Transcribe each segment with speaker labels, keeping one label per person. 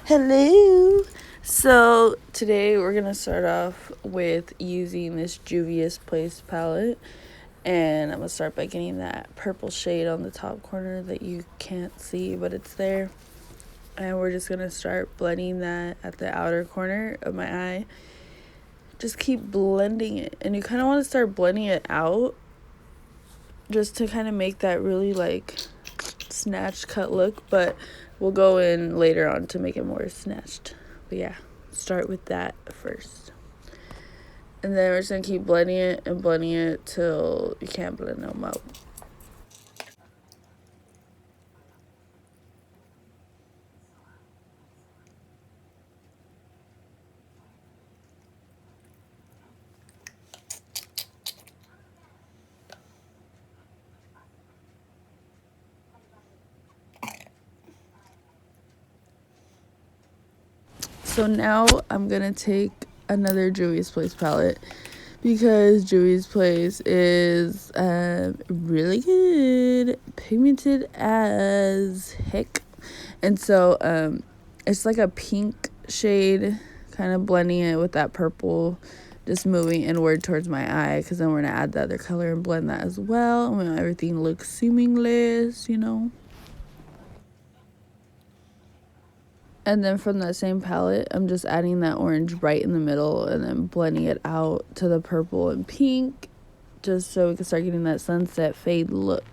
Speaker 1: Hello. So today we're gonna start off with using this Juvia's Place palette, and I'm gonna start by getting that purple shade on the top corner that you can't see, but it's there. And we're just gonna start blending that at the outer corner of my eye. Just keep blending it, and you kind of want to start blending it out, just to kind of make that really like snatched cut look, but we'll go in later on to make it more snatched. But yeah, start with that first, and then we're just gonna keep blending it till you can't blend no more. So now I'm gonna take another Juvia's Place palette, because Juvia's Place is really good, pigmented as heck. And so it's like a pink shade, kind of blending it with that purple, just moving inward towards my eye, because then we're going to add the other color and blend that as well. And we want everything to look seamless, you know. And then from that same palette, I'm just adding that orange right in the middle and then blending it out to the purple and pink, just so we can start getting that sunset fade look.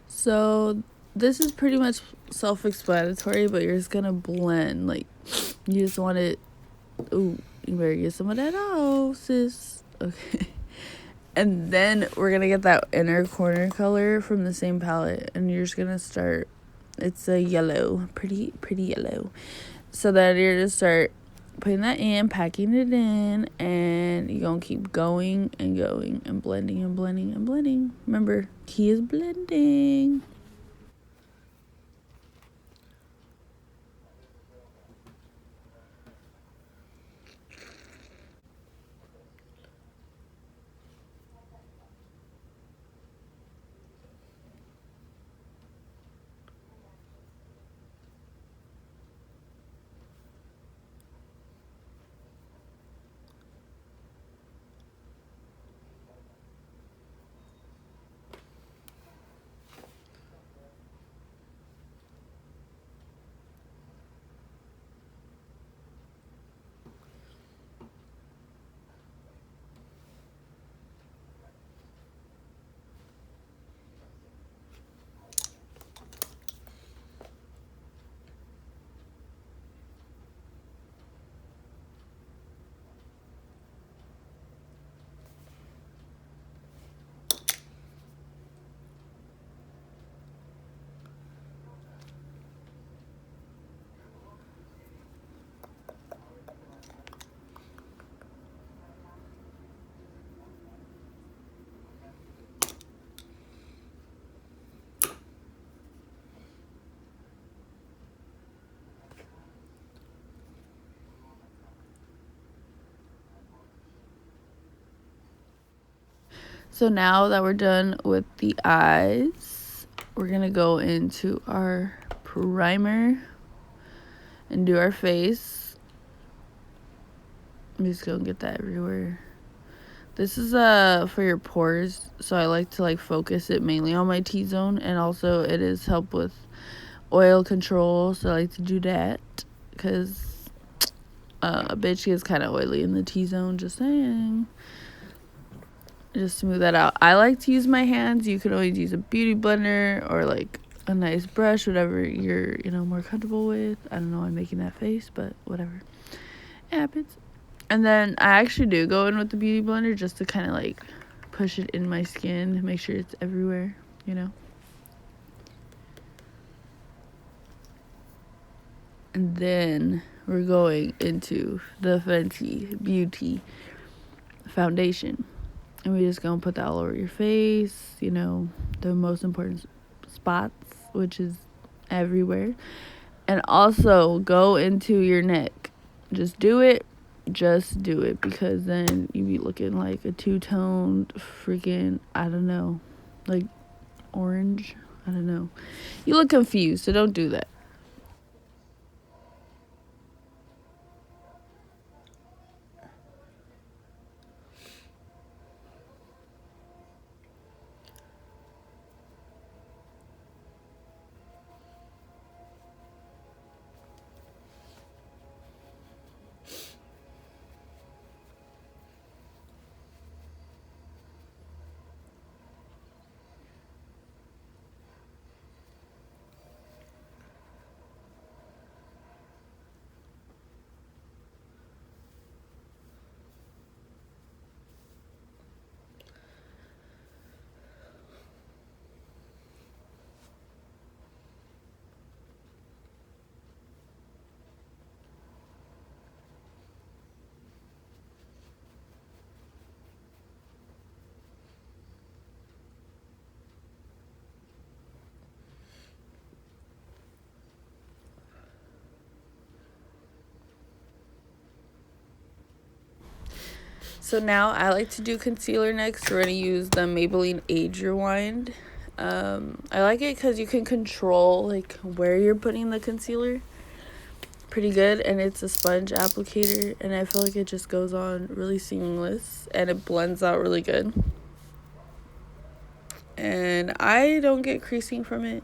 Speaker 1: So this is pretty much self-explanatory, but you're just gonna blend. Like, you just want it. Ooh, you better get some of that off, sis. Okay. And then we're gonna get that inner corner color from the same palette, and you're just gonna start. It's a yellow, pretty yellow. So then you're just start putting that in, packing it in, and you're gonna keep going and going and blending and blending and blending. Remember, key is blending. So now that we're done with the eyes, we're gonna go into our primer and do our face. I'm just gonna get that everywhere. This is for your pores, so I like to like focus it mainly on my T-zone, and also it is help with oil control, so I like to do that because a bitch gets kind of oily in the T-zone, just saying. Just smooth that out. I like to use my hands. You can always use a beauty blender or like a nice brush, whatever you're, more comfortable with. I don't know why I'm making that face, but whatever. It happens. And then I actually do go in with the beauty blender just to kind of like push it in my skin, make sure it's everywhere, you know. And then we're going into the Fenty Beauty foundation. And we're just going to put that all over your face, you know, the most important spots, which is everywhere. And also go into your neck. Just do it. Just do it, because then you be looking like a two-toned freaking, I don't know, like orange. I don't know. You look confused, so don't do that. So now I like to do concealer next. We're going to use the Maybelline Age Rewind. I like it because you can control like where you're putting the concealer pretty good, and it's a sponge applicator, and I feel like it just goes on really seamless and it blends out really good. And I don't get creasing from it.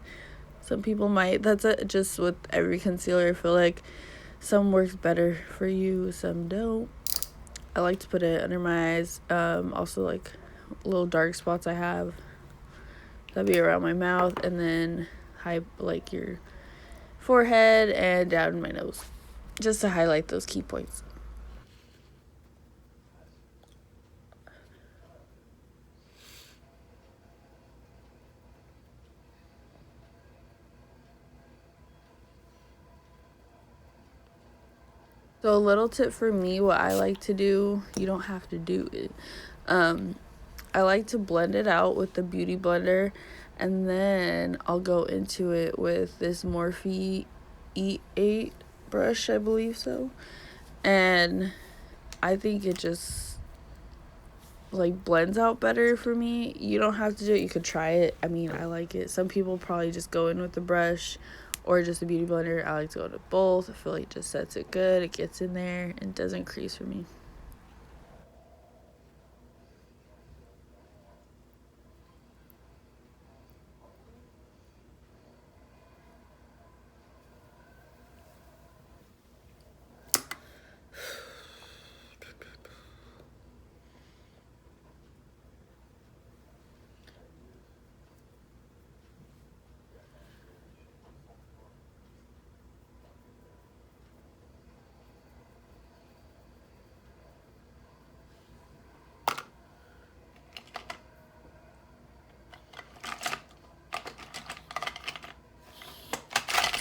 Speaker 1: Some people might. That's just with every concealer. I feel like some works better for you, some don't. I like to put it under my eyes. Also, like little dark spots I have. That'd be around my mouth, and then like your forehead and down my nose, just to highlight those key points. So a little tip for me, what I like to do, you don't have to do it. I like to blend it out with the Beauty Blender, and then I'll go into it with this Morphe E8 brush, I believe so. And I think it just like blends out better for me. You don't have to do it. You could try it. I mean, I like it. Some people probably just go in with the brush or just a Beauty Blender. I like to go to both. I feel like it just sets it good. It gets in there and doesn't crease for me.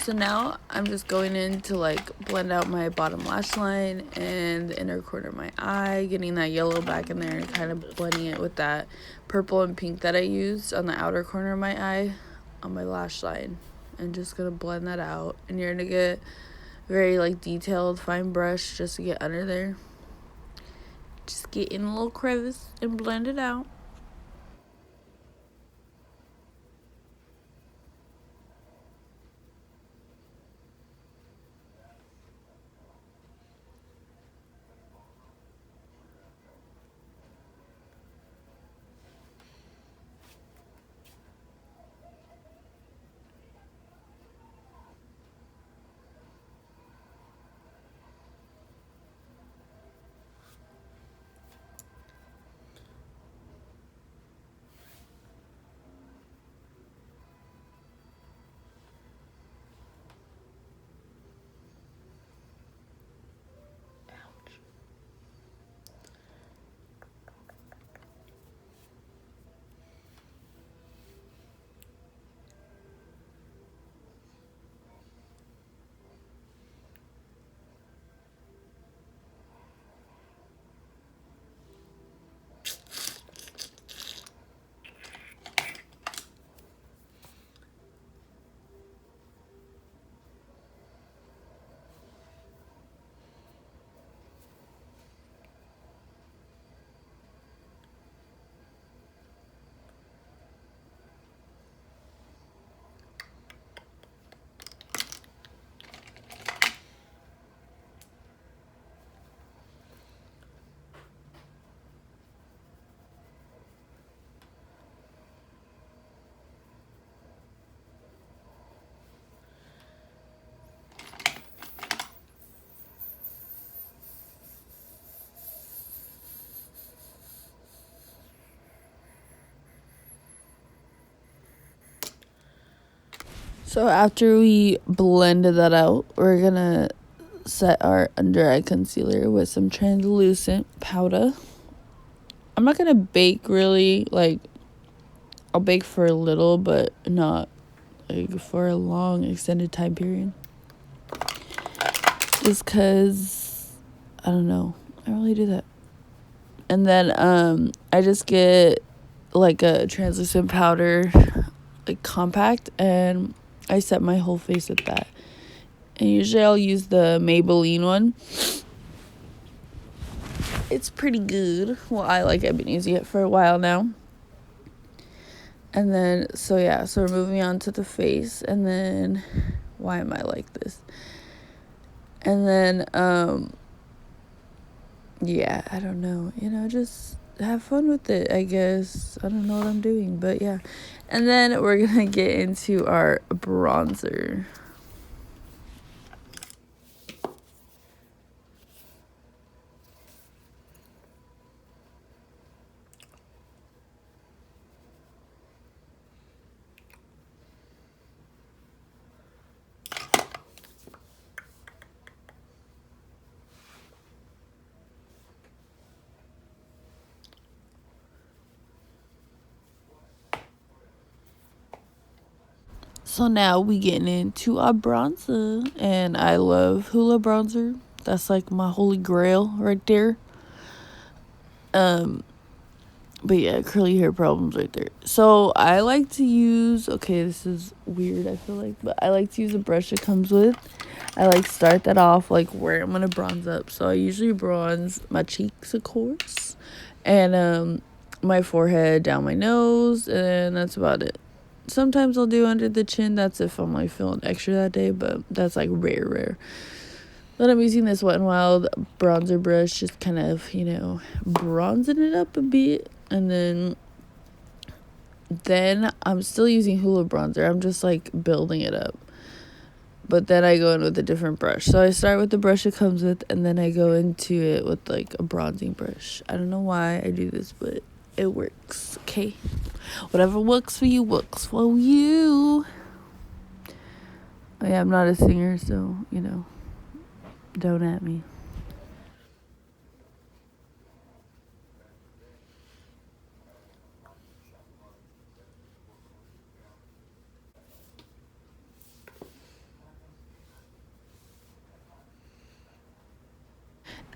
Speaker 1: So now I'm just going in to like blend out my bottom lash line and the inner corner of my eye, getting that yellow back in there and kind of blending it with that purple and pink that I used on the outer corner of my eye on my lash line. And just gonna blend that out, and you're gonna get very like detailed fine brush just to get under there. Just get in a little crevice and blend it out. So after we blended that out, we're gonna set our under eye concealer with some translucent powder. I'm not gonna bake really, like, I'll bake for a little, but not like for a long extended time period. Just cause I don't know, I don't really do that. And then I just get like a translucent powder, like compact, and I set my whole face with that. And usually I'll use the Maybelline one. It's pretty good. Well, I've been using it for a while now. And then, so we're moving on to the face. And then, why am I like this? And then, yeah, I don't know. Just have fun with it, I guess. I don't know what I'm doing, but yeah. And then we're going to get into our bronzer. So now we getting into our bronzer, and I love Hoola bronzer. That's like my holy grail right there. But yeah, curly hair problems right there. So I like to use, okay, this is weird, I feel like, but I like to use a brush it comes with. I like start that off like where I'm gonna bronze up. So I usually bronze my cheeks, of course, and my forehead, down my nose, and that's about it. Sometimes I'll do under the chin. That's if I'm like feeling extra that day, but that's like rare. Then I'm using this Wet n Wild bronzer brush, just kind of, bronzing it up a bit. And then I'm still using Hoola bronzer. I'm just like building it up. But then I go in with a different brush. So I start with the brush it comes with, and then I go into it with like a bronzing brush. I don't know why I do this, but it works, okay? Whatever works for you works for you. Oh, yeah, I'm not a singer, so, don't at me.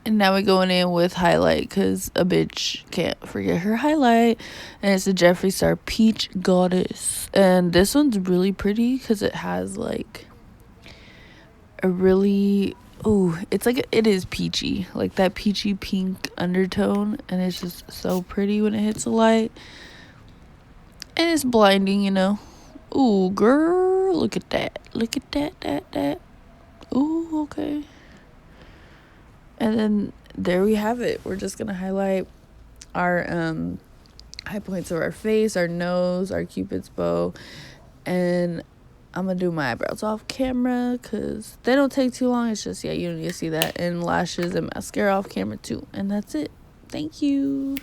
Speaker 1: And now we're going in with highlight, because a bitch can't forget her highlight. And it's the Jeffree Star Peach Goddess. And this one's really pretty because it has like a really, it is peachy. Like that peachy pink undertone. And it's just so pretty when it hits the light. And it's blinding, Ooh, girl, look at that. Look at that. Ooh, okay. And then there we have it. We're just going to highlight our high points of our face, our nose, our Cupid's bow. And I'm going to do my eyebrows off camera because they don't take too long. It's just, you don't need to see that. And lashes and mascara off camera too. And that's it. Thank you.